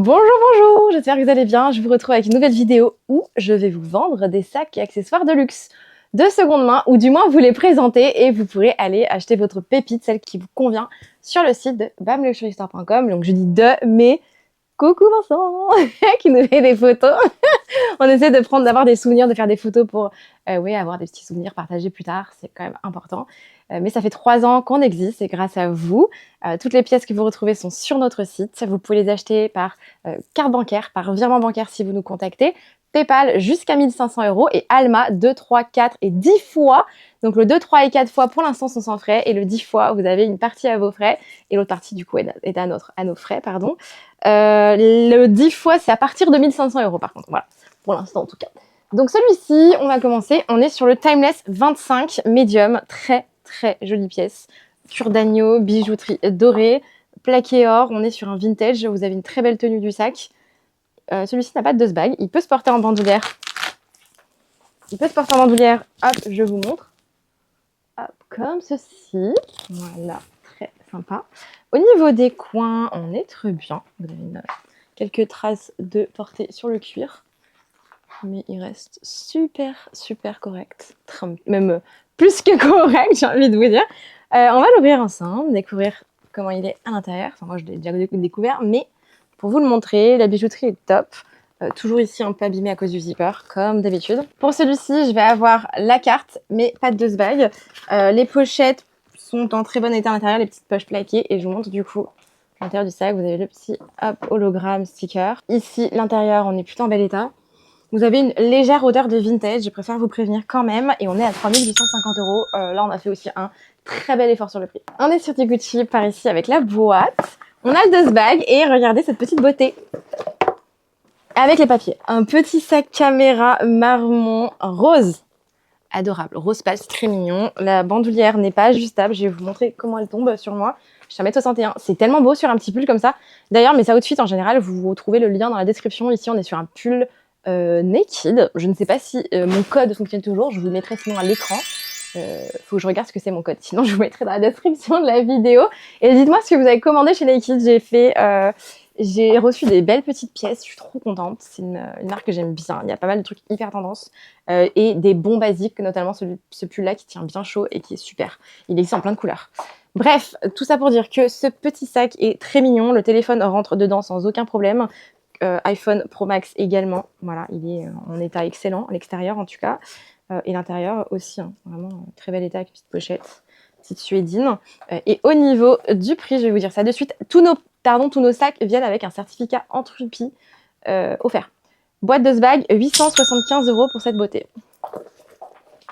Bonjour, bonjour, j'espère que vous allez bien. Je vous retrouve avec une nouvelle vidéo où je vais vous vendre des sacs et accessoires de luxe de seconde main, ou du moins vous les présenter et vous pourrez aller acheter votre pépite, celle qui vous convient, sur le site de bamluxurystore.com. Donc je dis mais coucou Vincent qui nous fait des photos. On essaie d'avoir des souvenirs, de faire des photos pour avoir des petits souvenirs partagés plus tard, c'est quand même important. Mais ça fait 3 ans qu'on existe et grâce à vous, toutes les pièces que vous retrouvez sont sur notre site. Vous pouvez les acheter par carte bancaire, par virement bancaire si vous nous contactez, PayPal jusqu'à 1 500 € et Alma 2, 3, 4 et 10 fois. Donc le 2, 3 et 4 fois pour l'instant sont sans frais et le 10 fois vous avez une partie à vos frais et l'autre partie du coup est à nos frais. Le 10 fois c'est à partir de 1 500 € par contre, voilà, pour l'instant en tout cas. Donc celui-ci, on va commencer, on est sur le Timeless 25 Medium, très jolie pièce, cuir d'agneau, bijouterie dorée, plaqué or, on est sur un vintage, vous avez une très belle tenue du sac. Celui-ci n'a pas de dust bag, il peut se porter en bandoulière. Hop, je vous montre. Hop, comme ceci, voilà, très sympa. Au niveau des coins, on est très bien, vous avez quelques traces de portée sur le cuir. Mais il reste super correct, même plus que correct, j'ai envie de vous dire. On va l'ouvrir ensemble, découvrir comment il est à l'intérieur. Enfin, moi, je l'ai déjà découvert, mais pour vous le montrer, la bijouterie est top. Toujours ici un peu abîmée à cause du zipper, comme d'habitude. Pour celui-ci, je vais avoir la carte, mais pas de dust bag. Les pochettes sont en très bon état à l'intérieur, les petites poches plaquées, et je vous montre du coup à l'intérieur du sac, vous avez le petit hologramme sticker. Ici, l'intérieur, on est plutôt en bel état. Vous avez une légère odeur de vintage, je préfère vous prévenir quand même. Et on est à 3 850 €. Là, on a fait aussi un très bel effort sur le prix. On est sur Gucci par ici avec la boîte. On a le dust bag et regardez cette petite beauté. Avec les papiers. Un petit sac caméra marron rose. Adorable. Rose pâle, c'est très mignon. La bandoulière n'est pas ajustable. Je vais vous montrer comment elle tombe sur moi. Je suis à 1m61. C'est tellement beau sur un petit pull comme ça. D'ailleurs, mes outfits en général, vous retrouvez le lien dans la description. Ici, on est sur un pull naked. Je ne sais pas si mon code fonctionne toujours. Je vous le mettrai sinon à l'écran. Faut que je regarde ce que c'est mon code. Sinon, je vous mettrai dans la description de la vidéo. Et dites-moi ce que vous avez commandé chez Naked. J'ai reçu des belles petites pièces, je suis trop contente. C'est une marque que j'aime bien. Il y a pas mal de trucs hyper tendance et des bons basiques, notamment ce pull-là qui tient bien chaud et qui est super. Il existe en plein de couleurs. Bref, tout ça pour dire que ce petit sac est très mignon. Le téléphone rentre dedans sans aucun problème. iPhone Pro Max également. Voilà, il est en état excellent, à l'extérieur en tout cas. Et l'intérieur aussi, hein, vraiment très bel état avec petite pochette, petite suédine. Et au niveau du prix, je vais vous dire ça de suite. Tous nos sacs viennent avec un certificat Entropy offert. Boîte de bag, 875 € pour cette beauté.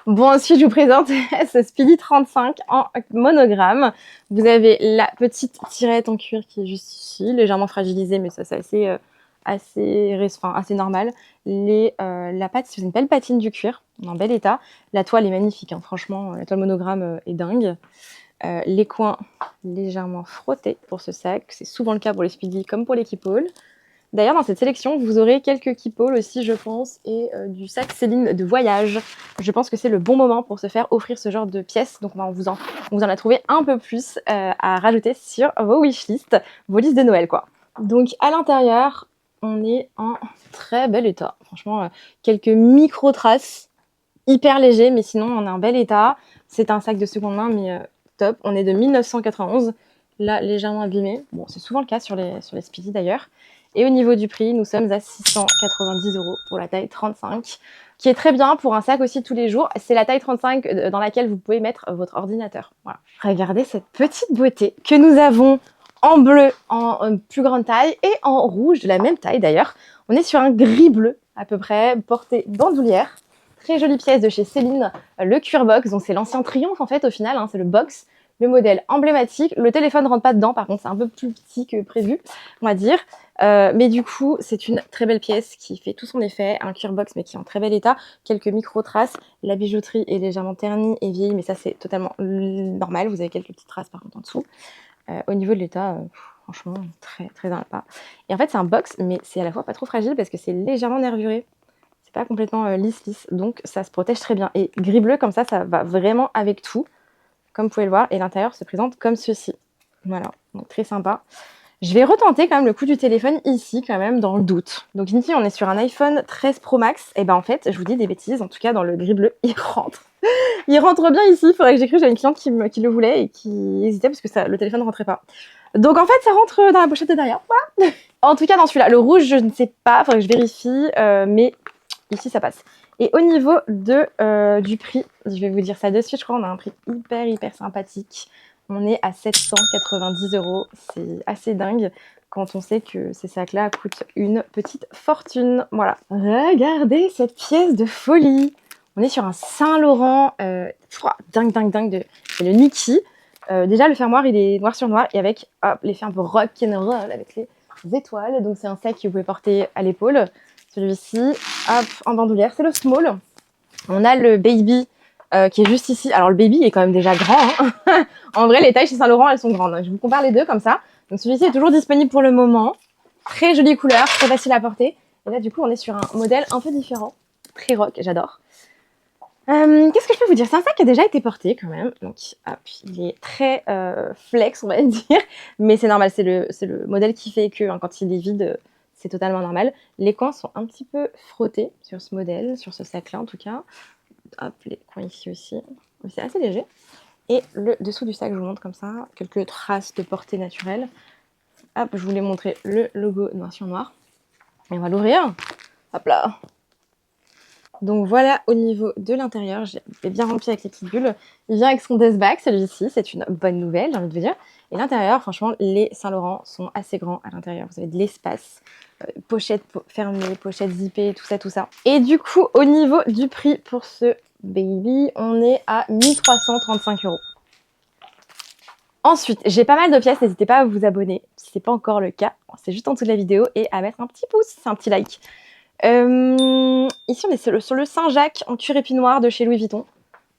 Bon, ensuite, je vous présente ce Speedy 35 en monogramme. Vous avez la petite tirette en cuir qui est juste ici, légèrement fragilisée, mais ça, c'est assez normal. La pâte, c'est une belle patine du cuir, en bel état. La toile est magnifique, hein, franchement, la toile monogramme est dingue. Les coins légèrement frottés pour ce sac. C'est souvent le cas pour les Speedy comme pour les Keepall. D'ailleurs, dans cette sélection, vous aurez quelques Keepall aussi, je pense, et du sac Céline de voyage. Je pense que c'est le bon moment pour se faire offrir ce genre de pièces. Donc, on vous en a trouvé un peu plus à rajouter sur vos wishlists, vos listes de Noël, quoi. Donc, à l'intérieur, on est en très bel état. Franchement, quelques micro-traces, hyper léger, mais sinon, on est en bel état. C'est un sac de seconde main, mais top. On est de 1991, là, légèrement abîmé. Bon, c'est souvent le cas sur les Speedy d'ailleurs. Et au niveau du prix, nous sommes à 690 € pour la taille 35, qui est très bien pour un sac aussi tous les jours. C'est la taille 35 dans laquelle vous pouvez mettre votre ordinateur. Voilà. Regardez cette petite beauté que nous avons en bleu, en plus grande taille, et en rouge, de la même taille d'ailleurs. On est sur un gris bleu à peu près, porté bandoulière. Très jolie pièce de chez Céline, le Cuir Box. Donc c'est l'ancien Triomphe en fait au final, hein, c'est le box. Le modèle emblématique. Le téléphone ne rentre pas dedans, par contre, c'est un peu plus petit que prévu, on va dire. Mais du coup, c'est une très belle pièce qui fait tout son effet. Un cuir box, mais qui est en très bel état. Quelques micro-traces. La bijouterie est légèrement ternie et vieillie, mais ça, c'est totalement normal. Vous avez quelques petites traces, par contre, en dessous. Au niveau de l'état, franchement, très dans le pas. Et en fait, c'est un box, mais c'est à la fois pas trop fragile parce que c'est légèrement nervuré. C'est pas complètement lisse. Donc, ça se protège très bien. Et gris bleu, comme ça va vraiment avec tout. Comme vous pouvez le voir, et l'intérieur se présente comme ceci. Voilà, donc très sympa. Je vais retenter quand même le coup du téléphone ici, quand même, dans le doute. Donc ici, on est sur un iPhone 13 Pro Max. Et ben en fait, je vous dis des bêtises, en tout cas dans le gris bleu, il rentre. Il rentre bien ici, il faudrait que j'écrive, j'avais une cliente qui le voulait et qui hésitait parce que le téléphone ne rentrait pas. Donc en fait, ça rentre dans la pochette de derrière. Voilà. En tout cas, dans celui-là, le rouge, je ne sais pas, il faudrait que je vérifie, mais ici, ça passe. Et au niveau du prix, je vais vous dire ça de suite, je crois qu'on a un prix hyper sympathique. On est à 790 €. C'est assez dingue quand on sait que ces sacs-là coûtent une petite fortune. Voilà. Regardez cette pièce de folie. On est sur un Saint-Laurent dingue. C'est le Niki. Déjà, le fermoir, il est noir sur noir et avec l'effet un peu rock'n'roll avec les étoiles. Donc, c'est un sac que vous pouvez porter à l'épaule. Celui-ci, hop, en bandoulière, c'est le small. On a le baby qui est juste ici. Alors, le baby est quand même déjà grand. Hein. En vrai, les tailles chez Saint-Laurent, elles sont grandes. Je vous compare les deux comme ça. Donc, celui-ci est toujours disponible pour le moment. Très jolie couleur, très facile à porter. Et là, du coup, on est sur un modèle un peu différent. Très rock, j'adore. Qu'est-ce que je peux vous dire? C'est un sac qui a déjà été porté quand même. Donc, hop, il est très flex, on va dire. Mais c'est normal, c'est le modèle qui fait que quand il est vide, c'est totalement normal. Les coins sont un petit peu frottés sur ce modèle, sur ce sac-là en tout cas. Hop, les coins ici aussi. C'est assez léger. Et le dessous du sac, je vous montre comme ça. Quelques traces de portée naturelle. Hop, je voulais montrer le logo noir sur noir. Et on va l'ouvrir. Hop là. Donc voilà au niveau de l'intérieur, j'ai bien rempli avec les petites bulles. Il vient avec son desk bag, celui-ci, c'est une bonne nouvelle, j'ai envie de vous dire. Et l'intérieur, franchement, les Saint-Laurent sont assez grands à l'intérieur. Vous avez de l'espace, pochette fermée, pochette zippée, tout ça. Et du coup, au niveau du prix pour ce baby, on est à 1335 €. Ensuite, j'ai pas mal de pièces, n'hésitez pas à vous abonner si c'est pas encore le cas. C'est juste en dessous de la vidéo et à mettre un petit pouce, un petit like. Ici, on est sur le Saint-Jacques en cuir épi noir de chez Louis Vuitton.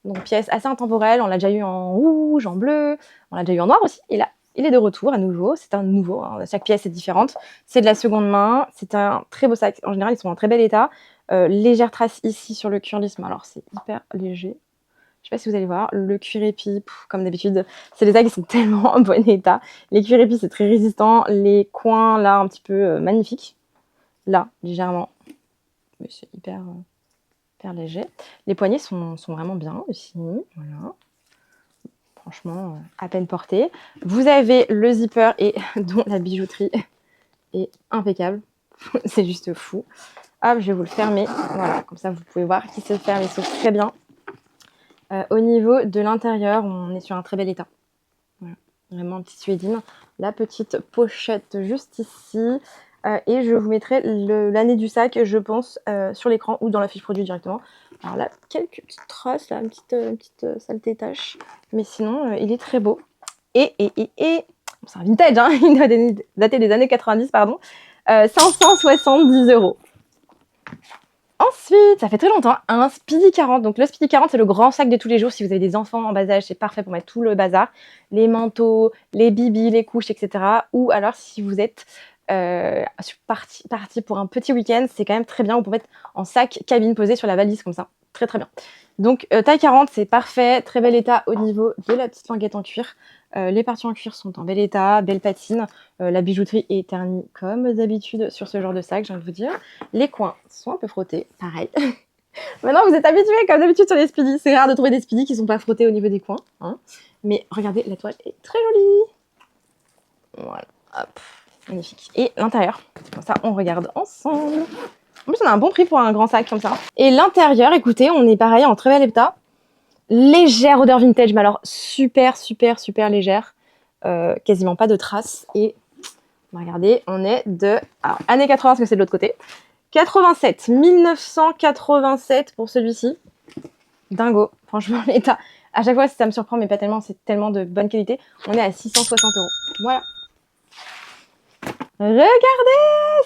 Donc, pièce assez intemporelle. On l'a déjà eu en rouge, en bleu. On l'a déjà eu en noir aussi. Et là, il est de retour à nouveau. C'est un nouveau. Hein. Chaque pièce est différente. C'est de la seconde main. C'est un très beau sac. En général, ils sont en très bel état. Légère trace ici sur le cuir lisse. Alors, c'est hyper léger. Je sais pas si vous allez voir. Le cuir épi, comme d'habitude, c'est des sacs qui sont tellement en bon état. Les cuir épi, c'est très résistant. Les coins, là, un petit peu magnifiques. Là, légèrement. Mais c'est hyper léger. Les poignets sont vraiment bien ici. Voilà. Franchement, à peine porté. Vous avez le zipper et dont la bijouterie est impeccable. C'est juste fou. Hop, je vais vous le fermer. Voilà, comme ça vous pouvez voir qu'il se ferme, il s'ouvre très bien. Au niveau de l'intérieur, on est sur un très bel état. Voilà. Vraiment un petit suédine. La petite pochette juste ici. Et je vous mettrai l'année du sac, je pense, sur l'écran ou dans la fiche produit directement. Alors là, quelques petites traces, là, une petite saleté tache. Mais sinon, il est très beau. Et c'est un vintage, hein, il doit dater des années 90, pardon. 570 €. Ensuite, ça fait très longtemps, un Speedy 40. Donc le Speedy 40, c'est le grand sac de tous les jours. Si vous avez des enfants en bas âge, c'est parfait pour mettre tout le bazar. Les manteaux, les bibis, les couches, etc. Ou alors si vous êtes parti pour un petit week-end, c'est quand même très bien. Vous pouvez mettre en sac cabine posé sur la valise comme ça. Très bien. Donc taille 40, c'est parfait. Très bel état au niveau de la petite languette en cuir. Les parties en cuir sont en bel état, belle patine. La bijouterie est ternie comme d'habitude sur ce genre de sac, j'ai envie de vous dire. Les coins sont un peu frottés, pareil. Maintenant, vous êtes habitués comme d'habitude sur les Speedy. C'est rare de trouver des Speedy qui sont pas frottés au niveau des coins. Hein. Mais regardez, la toile est très jolie. Voilà, hop, magnifique. Et l'intérieur, comme ça, on regarde ensemble. En plus, on a un bon prix pour un grand sac comme ça. Et l'intérieur, écoutez, on est pareil en très bel état. Légère odeur vintage, mais alors super légère. Quasiment pas de traces. Et regardez, on est de années 80 parce que c'est de l'autre côté. 87, 1987 pour celui-ci. Dingo, franchement l'état. À chaque fois ça me surprend, mais pas tellement, c'est tellement de bonne qualité. On est à 660 €. Voilà. Regardez,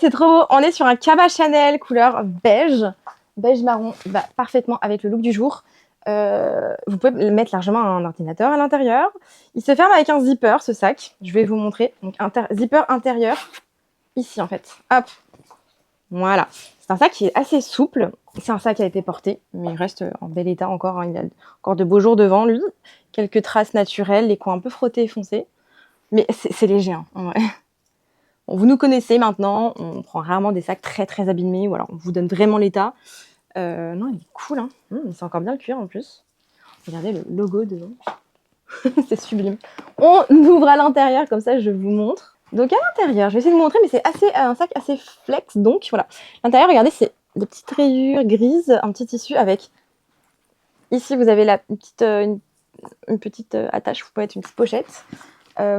c'est trop beau. On est sur un cabas Chanel couleur beige marron, bah, parfaitement avec le look du jour. Vous pouvez mettre largement un ordinateur à l'intérieur. Il se ferme avec un zipper, ce sac. Je vais vous montrer. Donc, zipper intérieur, ici en fait. Hop. Voilà. C'est un sac qui est assez souple. C'est un sac qui a été porté, mais il reste en bel état encore. Hein. Il a encore de beaux jours devant lui. Quelques traces naturelles, les coins un peu frottés et foncés. Mais c'est léger, hein, en vrai. Bon, vous nous connaissez maintenant, on prend rarement des sacs très très abîmés, ou alors on vous donne vraiment l'état. Non, il est cool, hein. C'est encore bien le cuir en plus. Regardez le logo devant. C'est sublime. On ouvre à l'intérieur, comme ça je vous montre. Donc à l'intérieur, je vais essayer de vous montrer, mais c'est un sac assez flex, donc voilà. L'intérieur, regardez, c'est des petites rayures grises, un petit tissu avec... Ici, vous avez une petite attache, vous pouvez mettre une petite pochette.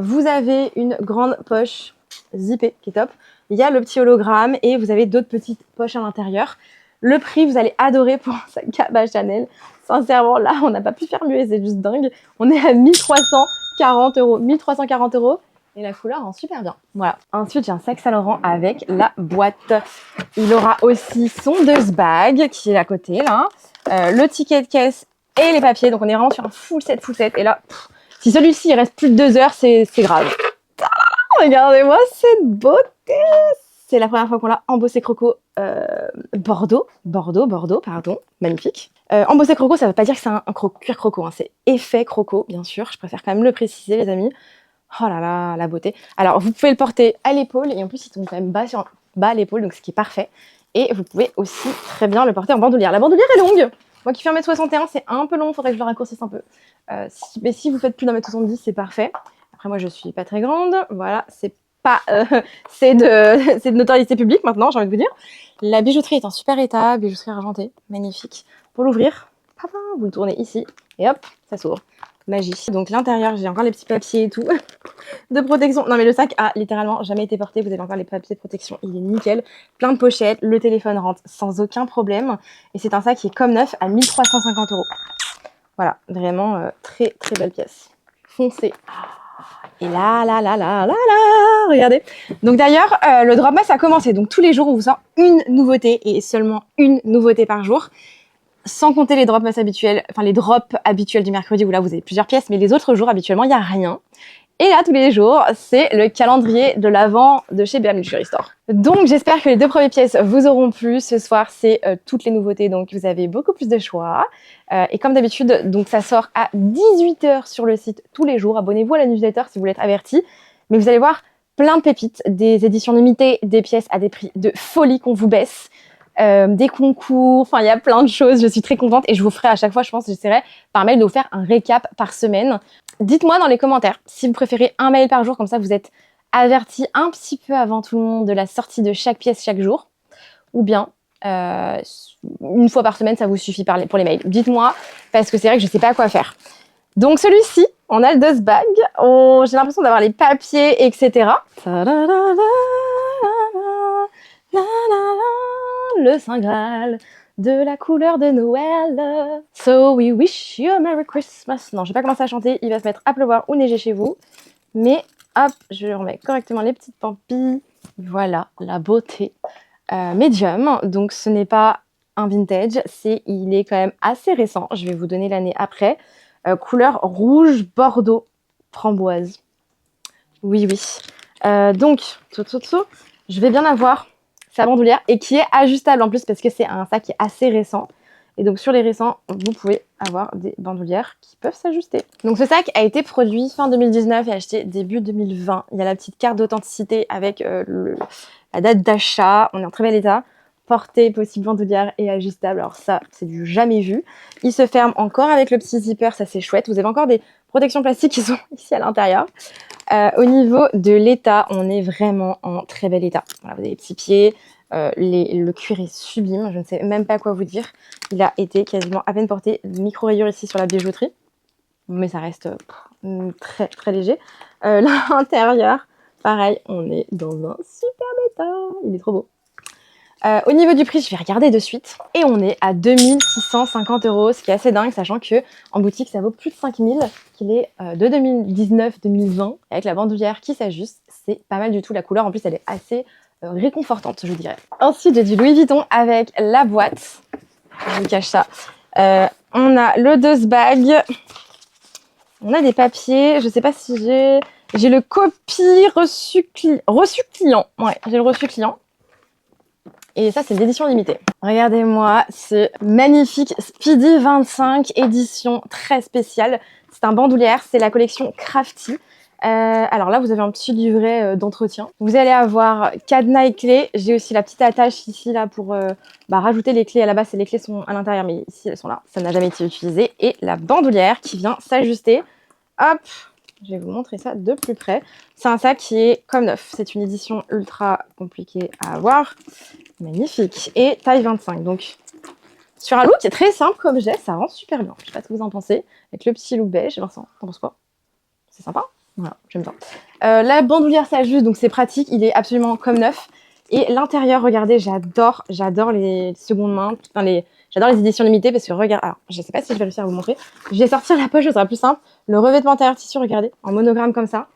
Vous avez une grande poche zippée qui est top. Il y a le petit hologramme et vous avez d'autres petites poches à l'intérieur. Le prix, vous allez adorer pour un sac cabas Chanel. Sincèrement, là, on n'a pas pu faire mieux et c'est juste dingue. On est à 1340 euros. 1340 euros. Et la couleur rend super bien. Voilà. Ensuite, j'ai un sac Saint-Laurent avec la boîte. Il aura aussi son dust bag qui est à côté, là. Le ticket de caisse et les papiers. Donc, on est vraiment sur un full set. Et là, si celui-ci, il reste plus de 2 heures, c'est grave. Regardez-moi cette beauté! C'est la première fois qu'on l'a embossé croco Bordeaux, pardon, magnifique. Embossé croco, ça veut pas dire que c'est un cuir croco, hein, c'est effet croco, bien sûr. Je préfère quand même le préciser, les amis. Oh là là, la beauté. Alors, vous pouvez le porter à l'épaule et en plus, il tombe quand même bas à l'épaule, donc ce qui est parfait. Et vous pouvez aussi très bien le porter en bandoulière. La bandoulière est longue. Moi qui fais 1m61, c'est un peu long, il faudrait que je le raccourcisse un peu. Mais si vous faites plus d'1m70, c'est parfait. Après, moi, je suis pas très grande. Voilà, c'est de notoriété publique maintenant, j'ai envie de vous dire. La bijouterie est en super état, bijouterie argentée, magnifique. Pour l'ouvrir, vous le tournez ici et hop, ça s'ouvre. Magie. Donc l'intérieur, j'ai encore les petits papiers et tout de protection. Non mais le sac a littéralement jamais été porté. Vous avez encore les papiers de protection, il est nickel. Plein de pochettes, le téléphone rentre sans aucun problème. Et c'est un sac qui est comme neuf à 1350 euros. Voilà, vraiment très très belle pièce. Foncé. Et là, regardez. Donc d'ailleurs, le Dropmas a commencé. Donc tous les jours, on vous sort une nouveauté et seulement une nouveauté par jour. Sans compter les Dropmas habituels, enfin les drops habituels du mercredi où là vous avez plusieurs pièces, mais les autres jours, habituellement, il n'y a rien. Et là, tous les jours, c'est le calendrier de l'Avent de chez BM Luxury Store. Donc j'espère que les 2 premières pièces vous auront plu. Ce soir, c'est toutes les nouveautés, donc vous avez beaucoup plus de choix. Et comme d'habitude, donc ça sort à 18 h sur le site tous les jours. Abonnez-vous à la newsletter si vous voulez être averti. Mais vous allez voir plein de pépites, des éditions limitées, des pièces à des prix de folie qu'on vous baisse. Des concours, enfin il y a plein de choses, je suis très contente et je vous ferai à chaque fois, je pense, j'essaierai par mail de vous faire un récap par semaine. Dites-moi dans les commentaires si vous préférez un mail par jour, comme ça vous êtes avertis un petit peu avant tout le monde de la sortie de chaque pièce chaque jour, ou bien une fois par semaine ça vous suffit pour les mails. Dites-moi, parce que c'est vrai que je sais pas quoi faire. Donc celui-ci, on a le dust bag, j'ai l'impression d'avoir les papiers, etc. Le Saint Graal de la couleur de Noël. So we wish you a Merry Christmas. Non, je vais pas commencer à chanter, il va se mettre à pleuvoir ou neiger chez vous. Mais hop, je remets correctement les petites pampilles. Voilà, la beauté. Medium, donc ce n'est pas un vintage, il est quand même assez récent. Je vais vous donner l'année après. Couleur rouge, bordeaux, framboise. Oui. Donc, je vais bien avoir sa bandoulière et qui est ajustable en plus parce que c'est un sac qui est assez récent. Et donc sur les récents, vous pouvez avoir des bandoulières qui peuvent s'ajuster. Donc ce sac a été produit fin 2019 et acheté début 2020. Il y a la petite carte d'authenticité avec la date d'achat. On est en très bel état. Portée, possible bandoulière et ajustable. Alors ça, c'est du jamais vu. Il se ferme encore avec le petit zipper, ça c'est chouette. Vous avez encore des protections plastiques qui sont ici à l'intérieur. Au niveau de l'état, on est vraiment en très bel état. Voilà, vous avez les petits pieds, le cuir est sublime, je ne sais même pas quoi vous dire. Il a été quasiment à peine porté, micro-rayures ici sur la bijouterie, mais ça reste très très léger. L'intérieur, pareil, on est dans un superbe état, il est trop beau. Au niveau du prix, je vais regarder de suite. Et on est à 2650 €, ce qui est assez dingue, sachant que en boutique, ça vaut plus de 5000, qu'il est de 2019-2020, avec la bandoulière qui s'ajuste. C'est pas mal du tout. La couleur, en plus, elle est assez réconfortante, je dirais. Ensuite, j'ai du Louis Vuitton avec la boîte. Je vous cache ça. On a le dust bag. On a des papiers. Je sais pas si j'ai le copie reçu client. Ouais, j'ai le reçu client. Et ça, c'est l'édition limitée. Regardez-moi ce magnifique Speedy 25, édition très spéciale. C'est un bandoulière, c'est la collection Crafty. Alors là, vous avez un petit livret d'entretien. Vous allez avoir cadenas et clés. J'ai aussi la petite attache ici là pour rajouter les clés. À la base, les clés sont à l'intérieur, mais ici elles sont là. Ça n'a jamais été utilisé. Et la bandoulière qui vient s'ajuster. Hop, je vais vous montrer ça de plus près. C'est un sac qui est comme neuf. C'est une édition ultra compliquée à avoir. Magnifique. Et taille 25. Donc sur un look qui est très simple comme j'ai, ça rend super bien. Je sais pas ce que vous en pensez. Avec le petit look beige. Vincent, t'en penses quoi? C'est sympa. Voilà, j'aime bien. La bandoulière s'ajuste, donc c'est pratique. Il est absolument comme neuf. Et l'intérieur, regardez, j'adore les secondes mains. Enfin, j'adore les éditions limitées parce que regarde. Alors, je sais pas si je vais réussir à vous montrer. Je vais sortir la poche, ce sera plus simple. Le revêtement intérieur tissu, regardez, en monogramme comme ça.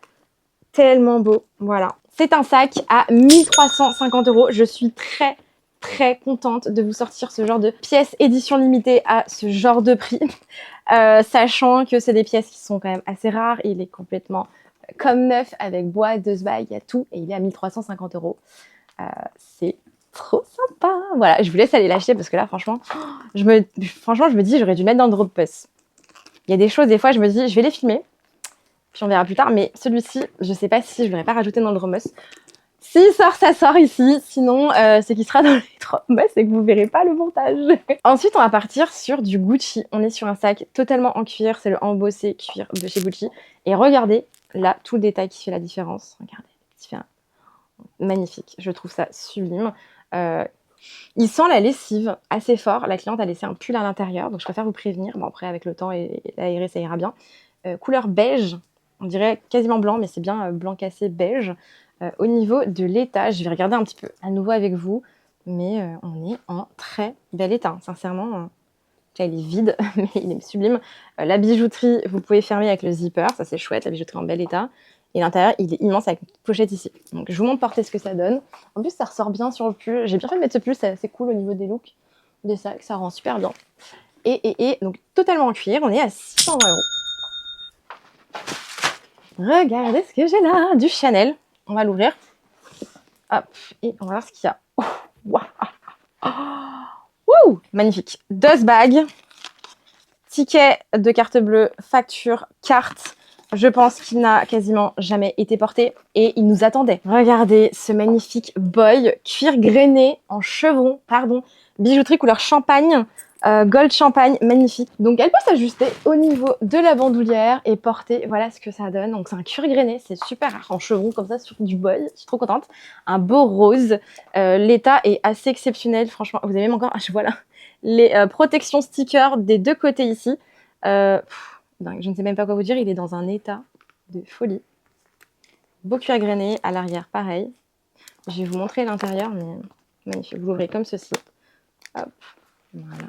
Tellement beau. Voilà. C'est un sac à 1350 €. Je suis très contente de vous sortir ce genre de pièces édition limitée à ce genre de prix. Sachant que c'est des pièces qui sont quand même assez rares. Il est complètement comme neuf avec boîte, 2 bagues, il y a tout. Et il est à 1350 €. C'est trop sympa. Voilà, je vous laisse aller l'acheter parce que là, franchement, je me dis, j'aurais dû le mettre dans le drop post. Il y a des choses, des fois, je me dis, je vais les filmer. Puis on verra plus tard. Mais celui-ci, je sais pas si je l'aurais pas rajouté dans le drop post. S'il sort, ça sort ici. Sinon, c'est qu'il sera dans les drop post et que vous verrez pas le montage. Ensuite, on va partir sur du Gucci. On est sur un sac totalement en cuir. C'est le embossé cuir de chez Gucci. Et regardez, là, tout le détail qui fait la différence. Regardez, magnifique. Je trouve ça sublime. Il sent la lessive assez fort. La cliente a laissé un pull à l'intérieur. Donc, je préfère vous prévenir. Bon, après, avec le temps et l'aéré, ça ira bien. Couleur beige. On dirait quasiment blanc, mais c'est bien blanc cassé beige. Au niveau de l'état, je vais regarder un petit peu à nouveau avec vous, mais on est en très bel état, sincèrement. Là, il est vide, mais il est sublime. La bijouterie, vous pouvez fermer avec le zipper, ça c'est chouette, la bijouterie en bel état. Et l'intérieur, il est immense avec une pochette ici. Donc je vous montre porter ce que ça donne. En plus, ça ressort bien sur le pull. J'ai bien fait de mettre ce pull, c'est assez cool au niveau des looks des sacs, ça rend super bien. Et donc totalement en cuir, on est à 620 €. Regardez ce que j'ai là, du Chanel. On va l'ouvrir. Hop, et on va voir ce qu'il y a. Oh, wow. Wouh, magnifique. 2 bagues. Ticket de carte bleue, facture, carte. Je pense qu'il n'a quasiment jamais été porté et il nous attendait. Regardez ce magnifique boy, cuir grainé en chevron, bijouterie couleur champagne. Gold champagne, magnifique. Donc elle peut s'ajuster au niveau de la bandoulière et porter, voilà ce que ça donne. Donc c'est un cuir grainé, c'est super rare en chevron comme ça sur du boy, je suis trop contente. Un beau rose, l'état est assez exceptionnel, franchement. Vous avez même encore, je vois là, les protections stickers des deux côtés ici. Dingue, je ne sais même pas quoi vous dire, il est dans un état de folie. Beau cuir grainé, à l'arrière pareil. Je vais vous montrer l'intérieur, mais magnifique. Vous l'ouvrez comme ceci. Hop, voilà.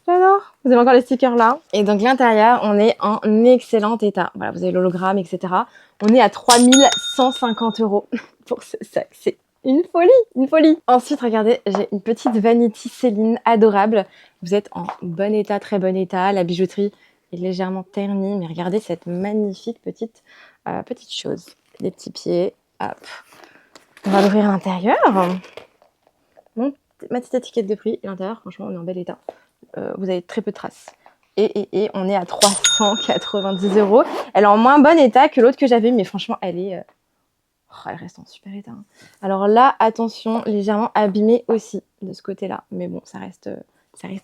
J'adore. Vous avez encore les stickers là. Et donc l'intérieur, on est en excellent état. Voilà, vous avez l'hologramme, etc. On est à 3150 € pour ce sac. C'est une folie, une folie. Ensuite, regardez, j'ai une petite vanity Céline adorable. Vous êtes en bon état, très bon état. La bijouterie est légèrement ternie, mais regardez cette magnifique petite chose. Les petits pieds. Hop. On va l'ouvrir à l'intérieur. Ma petite étiquette de prix. Et l'intérieur, franchement, on est en bel état. Vous avez très peu de traces. Et on est à 390 €. Elle est en moins bon état que l'autre que j'avais, mais franchement, elle reste en super état. Alors là, attention, légèrement abîmée aussi de ce côté-là. Mais bon, ça reste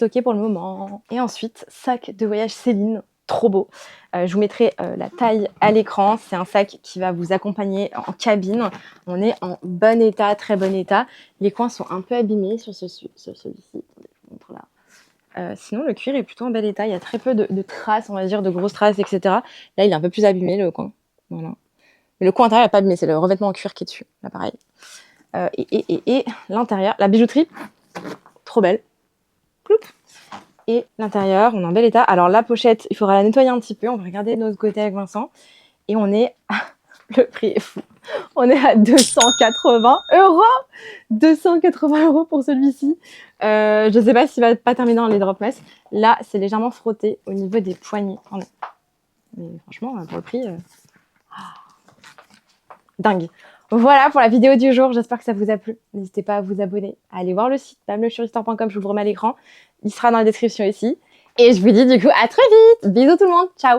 ok pour le moment. Et ensuite, sac de voyage Céline. Trop beau. Je vous mettrai la taille à l'écran. C'est un sac qui va vous accompagner en cabine. On est en bon état, très bon état. Les coins sont un peu abîmés sur celui-ci. Attendez, je vous montre là. Sinon, le cuir est plutôt en bel état. Il y a très peu de traces, on va dire, de grosses traces, etc. Là, il est un peu plus abîmé, le coin. Voilà. Mais le coin intérieur n'est pas abîmé. C'est le revêtement en cuir qui est dessus. Là, pareil. Et l'intérieur, la bijouterie, trop belle. Ploup. Et l'intérieur, on est en bel état. Alors la pochette, il faudra la nettoyer un petit peu. On va regarder de notre côté avec Vincent. Et on est... Le prix est fou. On est à 280 €. 280 € pour celui-ci. Je ne sais pas s'il va pas terminer dans les drop mess. Là, c'est légèrement frotté au niveau des poignets. Mais franchement, pour le prix... Dingue. Voilà pour la vidéo du jour. J'espère que ça vous a plu. N'hésitez pas à vous abonner, à aller voir le site mamelechuristore.com. Je vous le remets à l'écran. Il sera dans la description ici. Et je vous dis du coup à très vite. Bisous tout le monde. Ciao.